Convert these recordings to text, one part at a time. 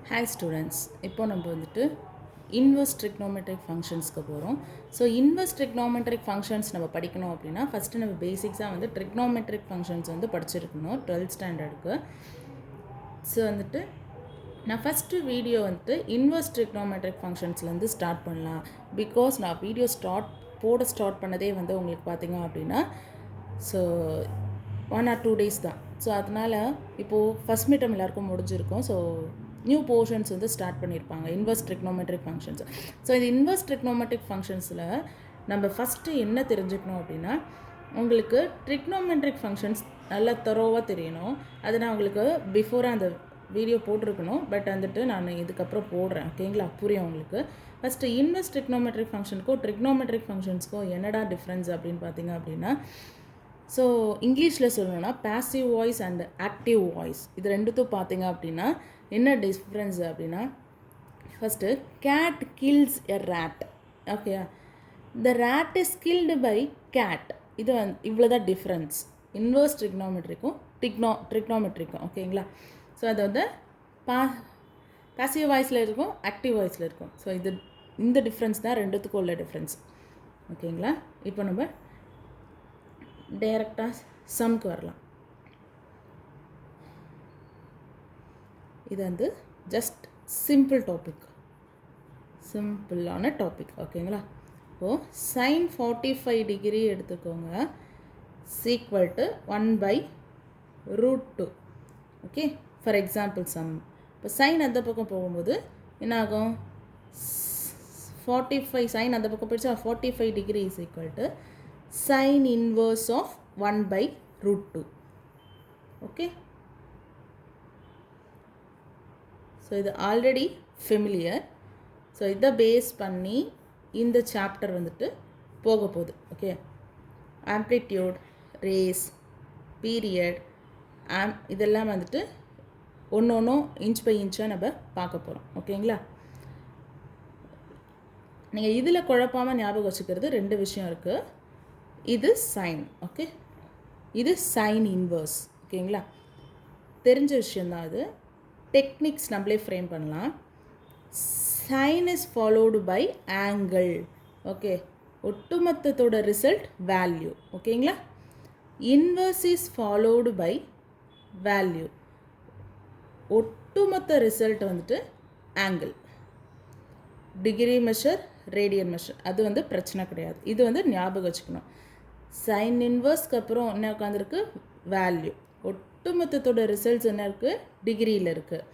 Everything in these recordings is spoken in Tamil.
ஹாய் ஸ்டூடெண்ட்ஸ், இப்போ நம்ம வந்துட்டு இன்வெர்ஸ் ட்ரிக்னோமெட்ரிக் ஃபங்க்ஷன்ஸ்க்கு போகிறோம். ஸோ இன்வெர்ஸ் ட்ரிக்னோமெட்ரிக் ஃபங்க்ஷன்ஸ் நம்ம படிக்கணும் அப்படின்னா ஃபஸ்ட்டு நம்ம பேசிக்ஸாக வந்து ட்ரிக்னோமெட்ரிக் ஃபங்க்ஷன்ஸ் வந்து படிச்சிருக்கணும் 12th ஸ்டாண்டர்டுக்கு. ஸோ வந்துட்டு நான் ஃபஸ்ட்டு வீடியோ வந்துட்டு இன்வெர்ஸ் ட்ரிக்னோமெட்ரிக் ஃபங்க்ஷன்ஸ்லேருந்து ஸ்டார்ட் பண்ணலாம். பிகாஸ் நான் வீடியோ ஸ்டார்ட் பண்ணதே வந்து உங்களுக்கு பார்த்தீங்க அப்படின்னா ஸோ 1 or 2 days தான். ஸோ அதனால் இப்போது ஃபஸ்ட் மீட்டம் எல்லாருக்கும் முடிஞ்சிருக்கும். ஸோ நியூ போர்ஷன்ஸ் வந்து ஸ்டார்ட் பண்ணியிருப்பாங்க இன்வெர்ஸ் ட்ரிக்னோமெட்ரிக் ஃபங்க்ஷன்ஸ். ஸோ இது இன்வெர்ஸ் ட்ரிக்னோமெட்ரிக் ஃபங்க்ஷன்ஸில் நம்ம ஃபஸ்ட்டு என்ன தெரிஞ்சுக்கணும் அப்படின்னா உங்களுக்கு ட்ரிக்னோமெட்ரிக் ஃபங்க்ஷன்ஸ் நல்லா தரோவாக தெரியணும். அது நான் உங்களுக்கு பிஃபோராக அந்த வீடியோ போட்டிருக்கணும், பட் வந்துட்டு நான் இதுக்கப்புறம் போடுறேன். ஓகேங்களா, புரியும் உங்களுக்கு. ஃபஸ்ட்டு இன்வெர்ஸ் ட்ரிக்னோமெட்ரிக் ஃபங்க்ஷனுக்கும் ட்ரிக்னோமெட்ரிக் ஃபங்க்ஷன்ஸ்க்கும் என்னடா டிஃப்ரென்ஸ் அப்படின்னு பார்த்தீங்க அப்படின்னா, ஸோ இங்கிலீஷில் சொல்லணும்னா passive voice and active voice இது ரெண்டுத்தும் பார்த்தீங்க அப்படின்னா என்ன டிஃப்ரென்ஸ் அப்படின்னா, first cat kills a rat. Okay, the rat is killed by cat. இது இவ்வளோ தான் டிஃப்ரென்ஸ் இன்வெர்ஸ் ட்ரிக்னோமெட்ரிக்கும் ட்ரிக்னோமெட்ரிக்கும். ஓகேங்களா, ஸோ அது வந்து பேசிவ் வாய்ஸில் இருக்கும், ஆக்டிவ் வாய்ஸில் இருக்கும். ஸோ இந்த டிஃப்ரென்ஸ் தான் ரெண்டுத்துக்கும் உள்ள டிஃப்ரென்ஸ். ஓகேங்களா, இப்போ நம்ம டைரெக்டாக சம்க்கு வரலாம். இது வந்து ஜஸ்ட் சிம்பிளான டாபிக். ஓகேங்களா, இப்போது sin 45 டிகிரி எடுத்துக்கோங்க equal to 1/√2. Okay, for example some. இப்போ சைன் அந்த பக்கம் போகும்போது என்ன ஆகும்? 45 சைன் அந்த பக்கம் போயிடுச்சா, 45 degree is equal to sin inverse of 1/√2. Okay, so இது ஆல்ரெடி ஃபெமிலியர். ஸோ இதை பேஸ் பண்ணி இந்த சாப்டர் வந்துட்டு போக போகுது. ஓகே, ஆம்ப்ளிடியூட், ரேஸ், பீரியட், இதெல்லாம் வந்துட்டு ஒன்று இன்ச் பை இன்ச்சாக நம்ம பார்க்க போகிறோம். ஓகேங்களா, நீங்கள் இதில் குழப்பாமல் ஞாபகம் வச்சுக்கிறது 2 விஷயம் இருக்குது. இது சைன், ஓகே, இது சைன் இன்வர்ஸ். ஓகேங்களா, தெரிஞ்ச விஷயந்தான். அது டெக்னிக்ஸ் நம்மளே ஃப்ரேம் பண்ணலாம். Sine is followed by angle. Okay, ஒட்டுமொத்தத்தோட ரிசல்ட் வேல்யூ. ஓகேங்களா, inverse is followed by value. ஒட்டுமொத்த ரிசல்ட் வந்துட்டு angle. Degree measure, radian measure, அது வந்து பிரச்சனை கிடையாது. இது வந்து ஞாபகம் வச்சுக்கணும். சைன் இன்வர்ஸ்க்கு அப்புறம் என்ன உட்காந்துருக்கு? வேல்யூ. ஒட்டுமொத்தத்தோட ரிசல்ட்ஸ் என்ன இருக்குது? டிகிரியில் இருக்குது.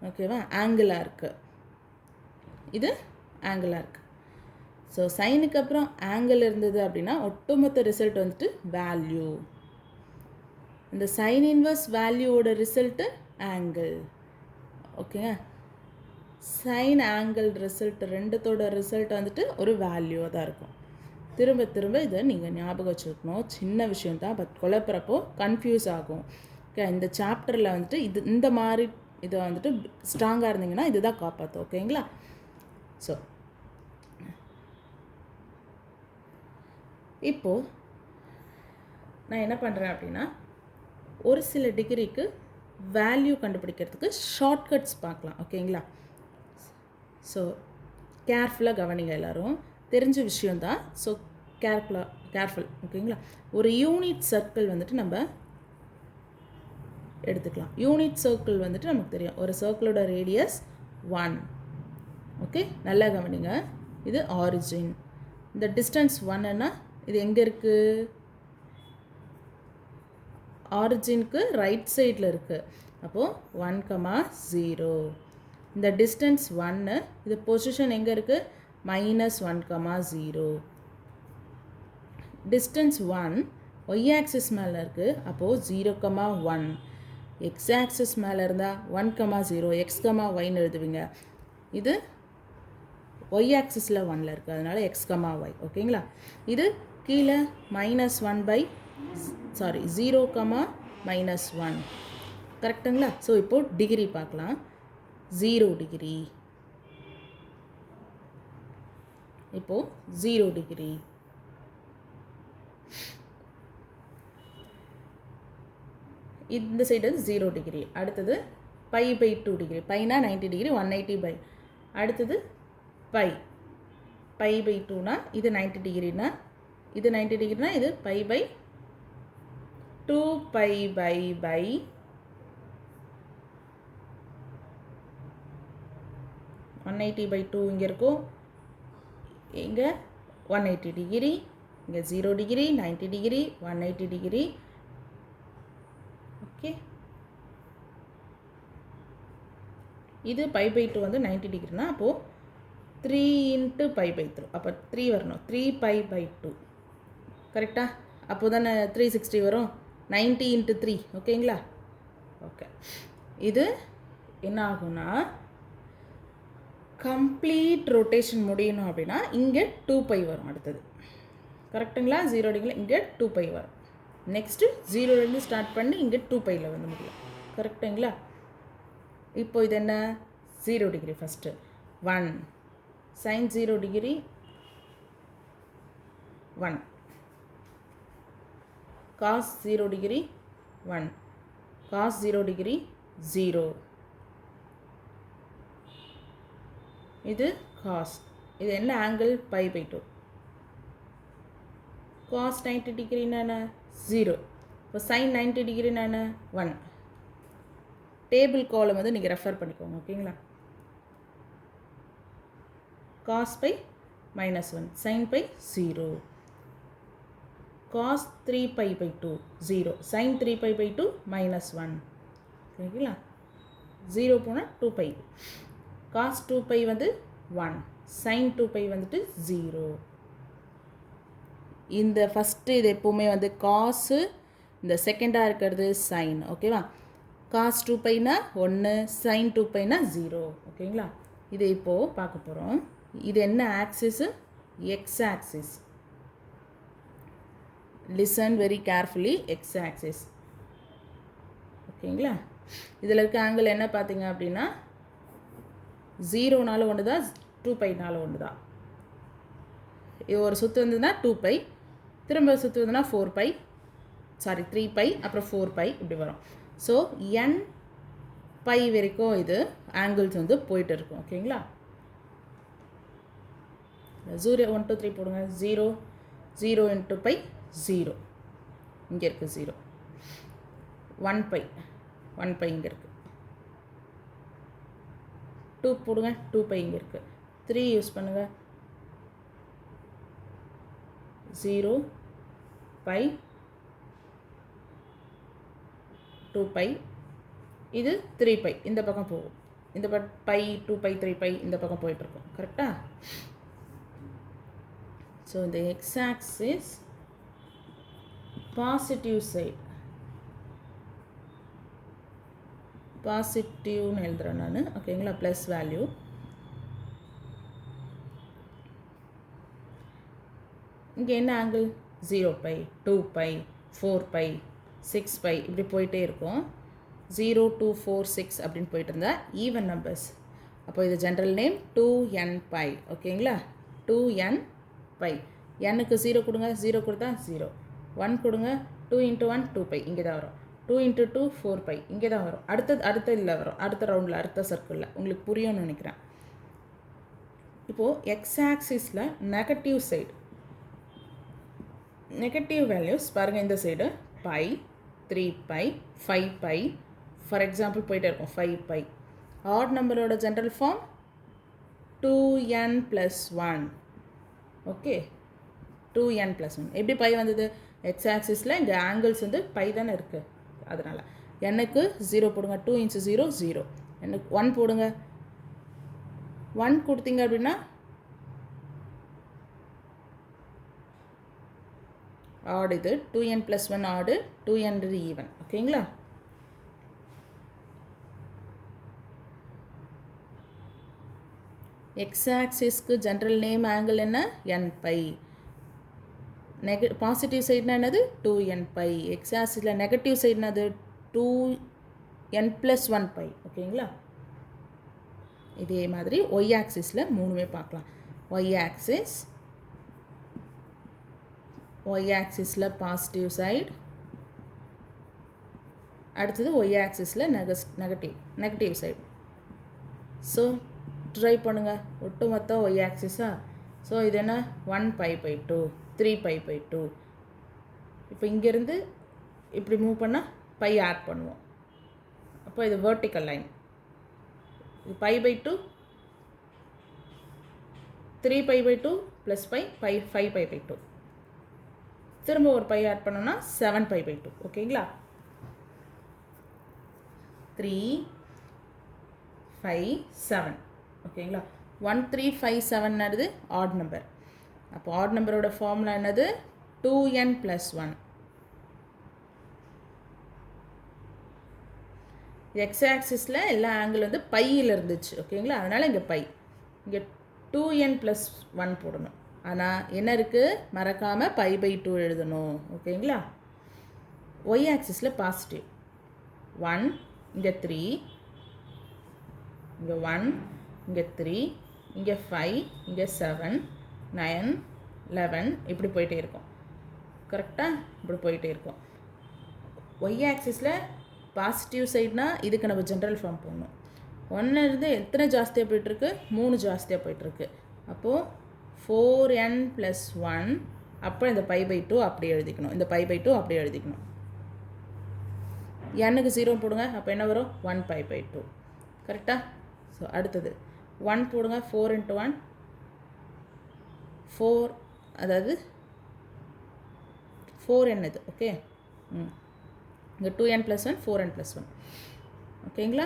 ஓகேவா, ஆங்கிளாக இருக்குது. இது ஆங்கிளாக இருக்குது. ஸோ சைனுக்கு அப்புறம் ஆங்கிள் இருந்தது அப்படின்னா ஒட்டுமொத்த ரிசல்ட் வந்துட்டு வேல்யூ. இந்த சைன் இன்வர்ஸ் வேல்யூவோட result angle. Okay, sine angle result ரெண்டுத்தோட ரிசல்ட் வந்துட்டு ஒரு வேல்யூவாக தான் இருக்கும். திரும்ப திரும்ப இதை நீங்கள் ஞாபகம் வச்சுக்கணும். சின்ன விஷயந்தான், பட் குழப்பறப்போ கன்ஃபியூஸ் ஆகும். ஓகே, இந்த சாப்டரில் வந்துட்டு இந்த மாதிரி இதை வந்துட்டு ஸ்ட்ராங்காக இருந்தீங்கன்னா இதுதான் காப்பாற்றும். ஓகேங்களா, ஸோ இப்போது நான் என்ன பண்ணுறேன் அப்படின்னா ஒரு சில டிகிரிக்கு வேல்யூ கண்டுபிடிக்கிறதுக்கு ஷார்ட்கட்ஸ் பார்க்கலாம். ஓகேங்களா, ஸோ கேர்ஃபுல்லாக கவனிங்க. எல்லோரும் தெரிஞ்ச விஷயந்தான். So careful. ஓகேங்களா, ஒரு யூனிட் சர்க்கிள் வந்துட்டு நம்ம எடுத்துக்கலாம். யூனிட் சர்க்கிள் வந்துட்டு நமக்கு தெரியும், ஒரு சர்க்கிளோட ரேடியஸ் 1. ஓகே, நல்லா கவனிங்க. இது ஆரிஜின். இந்த டிஸ்டன்ஸ் 1ன்னா இது எங்கே இருக்குது? ஆரிஜினுக்கு ரைட் சைடில் இருக்குது. அப்போது 1,0. இந்த டிஸ்டன்ஸ் 1, இது பொசிஷன் எங்கே இருக்குது? -1,0. டிஸ்டன்ஸ் 1 ஒய் ஆக்சிஸ் மேலே இருக்குது. அப்போது 0,1. எக்ஸ் ஆக்சிஸ் மேலே இருந்தால் 1,0 x,y எழுதுவீங்க. இது ஒய் ஆக்சிஸில் 1ல் இருக்குது, அதனால் x,y. ஓகேங்களா, இது கீழே -1 கரெக்டுங்களா. ஸோ இப்போது டிகிரி பார்க்கலாம். 0 டிகிரி. இப்போது 0 டிகிரி. இந்த சைடு 0 டிகிரி. அடுத்தது பை பை 2 டிகிரி. பைனா 90 டிகிரி, 180 பை. அடுத்தது பை பை பை 2னா இது 90 டிகிரினா இது 90 டிகிரினா இது pi pi 2 pi pi 180 pi 2 இங்கே இருக்கும். இங்கே 180 டிகிரி, இங்கே 0 டிகிரி, 90 டிகிரி, 180 டிகிரி. ஓகே, இது பை பை 2 வந்து 90 டிகிரினா அப்போது 3 இன்ட்டு பை பை 3, அப்போ 3 வரணும். 3 பை பை 2 கரெக்டாக? அப்போ தானே 360 வரும். 90 இன்ட்டு 3 ஓகேங்களா? ஓகே, இது என்ன ஆகும்னா கம்ப்ளீட் ரொட்டேஷன் முடியணும் அப்படின்னா இங்கே 2 பை வரும். அடுத்தது கரெக்டுங்களா? 0 டிகிரி இங்கே 2 பை வரும். நெக்ஸ்ட்டு 0லேருந்து ஸ்டார்ட் பண்ணி இங்கே 2 பையில் வந்து முடியும். கரெக்டுங்களா? இப்போ இது என்ன? 0 degree first 1 sin 0 degree 1 cos 0 degree 1 cos 0 degree 0. இது cos. இது என்ன ஆங்கிள்? Pi pi 2. cos 90 டிகிரினா என்ன? 0. இப்போ sin 90 டிகிரினா என்ன? 1. டேபிள் காலம் வந்து நீங்கள் ரெஃபர் பண்ணிக்கோங்க. ஓகேங்களா? cos pi -1 sin pi 0 cos 3 pi pi 2 0 sin 3 pi pi 2 -1. ஓகேங்களா? 0 போனால் 2 பை. cos 2 பை வந்து 1 sin 2 பை வந்துட்டு 0. இந்த ஃபஸ்ட்டு இது எப்போவுமே வந்து காசு, இந்த செகண்டாக இருக்கிறது சைன். ஓகேவா? cos 2 பைனா 1 sin 2 பைனா 0. ஓகேங்களா? இது இப்போது பார்க்க போகிறோம். இது என்ன axis? X axis. Listen very carefully. X axis. ஓகேங்களா? இதில் இருக்க ஆங்கிள் என்ன பார்த்தீங்க அப்படின்னா 0னாலும் ஒன்று தான், 2 பைனாலும் ஒன்று தான். இது ஒரு சுற்று வந்ததுன்னா 2 பை, திரும்ப சுற்று வந்ததுன்னா 4 பை, சாரி 3 பை, அப்புறம் 4 பை இப்படி வரும். ஸோ n பை வரைக்கும் இது ஆங்கிள்ஸ் வந்து போயிட்டு இருக்கும். ஓகேங்களா? 0 1 2 3 போடுங்க. 0 0 இன்ட்டு பை 0 இங்கே இருக்குது. 0 1 பை 1 பை இங்கே இருக்குது. 2 போடுங்க. 2 பை இங்கே இருக்குது. 3 யூஸ் பண்ணுங்கள். 0 பை 2 பை, இது 3 பை இந்த பக்கம் போகும். இந்த பை 2 பை 3 பை இந்த பக்கம் போயிட்டுருக்கும். கரெக்டாக? ஸோ இந்த எக்ஸ் ஆக்சிஸ் பாசிட்டிவ் சைட், பாசிட்டிவ்னு எழுதுகிறேன் நான். ஓகேங்களா? Plus value. இங்கே என்ன angle? 0 pi 2 pi 4 pi 6 pi இப்படி போயிட்டே இருக்கும். 0 2 4 6 அப்படின்னு போயிட்டு இருந்தால் ஈவன் நம்பர்ஸ். அப்போ இது ஜென்ரல் நேம் 2n பை. ஓகேங்களா? 2n by. n-க்கு 0 கொடுங்க. 0 கொடுத்தா 0. 1 கொடுங்க. 2 இன்ட்டு 1 2 பை இங்கே தான் வரும். 2 இன்ட்டு 2 4 பை இங்கே தான் வரும். அடுத்த இதில் வரும், அடுத்த ரவுண்டில், அடுத்த சர்க்கிளில். உங்களுக்கு புரியும்னு நினைக்கிறேன். இப்போது எக்ஸ் ஆக்சிஸில் நெகட்டிவ் சைடு, நெகட்டிவ் வேல்யூஸ் பாருங்கள். இந்த side pi 3 pi 5 pi for example போயிட்டே இருக்கும். 5 பை. ஆட் நம்பரோட general form 2n + 1. Okay, 2n + 1. எப்படி பை வந்தது? எக்ஸ் ஆக்சிஸில் இங்கே ஆங்கிள்ஸ் வந்து பை தானே இருக்குது. அதனால் n-க்கு 0 போடுங்க. 2 × 0 0. n-க்கு 1 போடுங்க. 1 கொடுத்தீங்க அப்படின்னா ஆட். இது 2n + 1 ஆடு, 2n இது ஈவன். ஓகேங்களா? எக்ஸ் ஆக்சிஸ்க்கு ஜென்ரல் நேம் ஆங்கிள் என்ன? n pi. பாசிட்டிவ் சைடுனா என்னது? 2n pi. எக்ஸ் ஆக்சிஸில் நெகட்டிவ் சைடுனா அது 2n + 1 பை. ஓகேங்களா? இதே மாதிரி ஒய் ஆக்சிஸில் மூணுமே பார்க்கலாம். ஒய் ஆக்சிஸில் பாசிட்டிவ் சைடு, அடுத்தது ஒய் ஆக்சிஸில் நெகட்டிவ் சைடு. ஸோ ட்ரை பண்ணுங்கள். ஒட்டுமொத்த ஒய் ஆக்சிஸா. ஸோ இது என்ன 1π/2 3π/2. இப்போ இங்கேருந்து இப்படி மூவ் பண்ணால் பை ஆட் பண்ணுவோம். அப்போ இது வெர்டிக்கல் லைன். இது π/2 3π/2 ப்ளஸ் பை 5π/2. திரும்ப ஒரு பை ஆட் பண்ணோன்னா 7π/2. ஓகேங்களா? 3 5 7. ஓகேங்களா? 1 3 5 7 என்னது ஆட் நம்பர். அப்போ ஆட் நம்பரோட ஃபார்முலா என்னது 2n + 1. எக்ஸ் ஆக்சிஸில் எல்லா ஆங்கிள் வந்து பையில் இருந்துச்சு. ஓகேங்களா? அதனால் இங்கே பை, இங்கே 2n + 1 போடணும். ஆனால் என்ன இருக்குது, மறக்காமல் π/2 எழுதணும். ஓகேங்களா? ஒய் ஆக்சிஸில் பாசிட்டிவ் 1, இங்கே 3, இங்கே 1, இங்கே 3, இங்கே 5, இங்கே 7 9 11 இப்படி போயிட்டே இருக்கும். கரெக்டாக இப்படி போயிட்டே இருக்கும். ஒய் ஆக்சிஸில் பாசிட்டிவ் சைட்னா இதுக்கு நம்ம ஜென்ரல் ஃபார்ம் போடணும். 1 இருந்து எத்தனை ஜாஸ்தியாக போயிட்டுருக்கு, 3 ஜாஸ்தியாக போயிட்டுருக்கு. அப்போது 4n + 1. அப்போ இந்த π/2 அப்படியே எழுதிக்கணும். இந்த π/2 அப்படியே எழுதிக்கணும். n-க்கு 0 போடுங்க. அப்போ என்ன வரும் 1π/2. கரெக்டாக? ஸோ அடுத்தது 1 போடுங்க. 4 × 1 4, அதாவது 4n இது. ஓகே. இங்கே 2n + 1 4n + 1. ஓகேங்களா?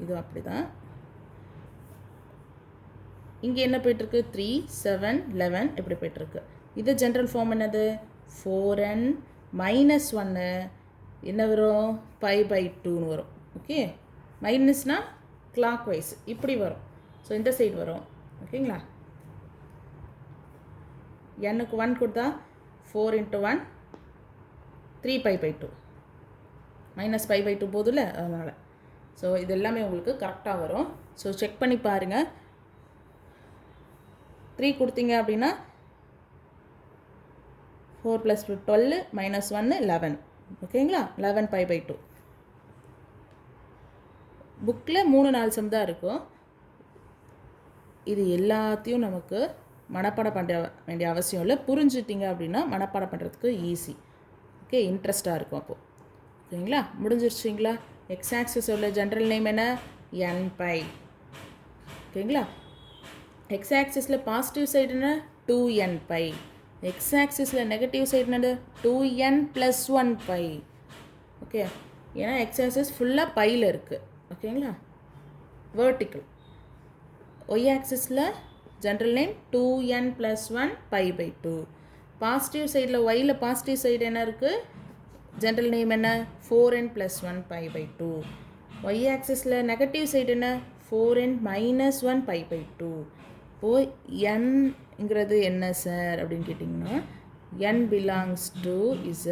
இது அப்படி தான். இங்கே என்ன போயிட்டுருக்கு 3 7 11 இப்படி போயிட்டுருக்கு. இது ஜென்ரல் ஃபார்ம் என்னது 4n - 1 என்ன வரும் π/2ன்னு வரும். ஓகே. மைனஸ்னா கிளாக் வைஸ் இப்படி வரும். ஸோ இந்த சைடு வரும். ஓகேங்களா? n-க்கு 1 கொடுத்தா 4 × 1 3π/2 மைனஸ் π/2 போதில்ல, அதனால். ஸோ இது எல்லாமே உங்களுக்கு கரெக்டாக வரும். ஸோ செக் பண்ணி பாருங்கள். 3 கொடுத்தீங்க அப்படின்னா 4 + 2 12 - 1 11. ஓகேங்களா? 11π/2. புக்கில் 3-4 சம் தான் இருக்கும். இது எல்லாத்தையும் நமக்கு மனப்பாடம் பண்ண வேண்டிய அவசியம் இல்லை. புரிஞ்சுட்டிங்க அப்படின்னா மனப்பாடம் பண்ணுறதுக்கு ஈஸி. ஓகே. இன்ட்ரெஸ்டாக இருக்கும் அப்போது. ஓகேங்களா? முடிஞ்சிருச்சிங்களா? எக்ஸ் ஆக்சிஸோட ஜென்ரல் நேம் என்ன nπ. ஓகேங்களா? எக்ஸ் ஆக்சிஸில் பாசிட்டிவ் சைடுன்னா 2nπ. எக்ஸ் ஆக்சிஸில் நெகட்டிவ் சைடுனது 2n + 1π. ஓகே. ஏன்னா எக்ஸ் ஆக்சிஸ் ஃபுல்லாக பையில் இருக்குது. ஓகேங்களா? வெர்டிக்கல். ஒய் ஆக்சிஸில் ஜென்ரல் நேம் 2n + 1 π/2. பாசிட்டிவ் சைடில் ஒயில் பாசிட்டிவ் சைடு என்ன இருக்குது, ஜென்ரல் நேம் என்ன 4n + 1 π/2. ஒய் ஆக்சிஸில் நெகட்டிவ் சைடு என்ன 4n - 1 π/2. இப்போது nங்கிறது என்ன சார் அப்படின்னு கேட்டிங்கன்னா n belongs to z.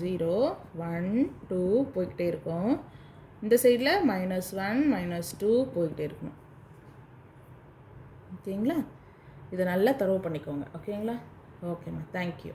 0 1 2 போய்கிட்டே இருக்கும். இந்த சைடில் -1 -2 போய்கிட்டே இருக்கணும். ஓகேங்களா? இதை நல்லா தரவு பண்ணிக்கோங்க. ஓகேங்களா? ஓகேம்மா. தேங்க்யூ.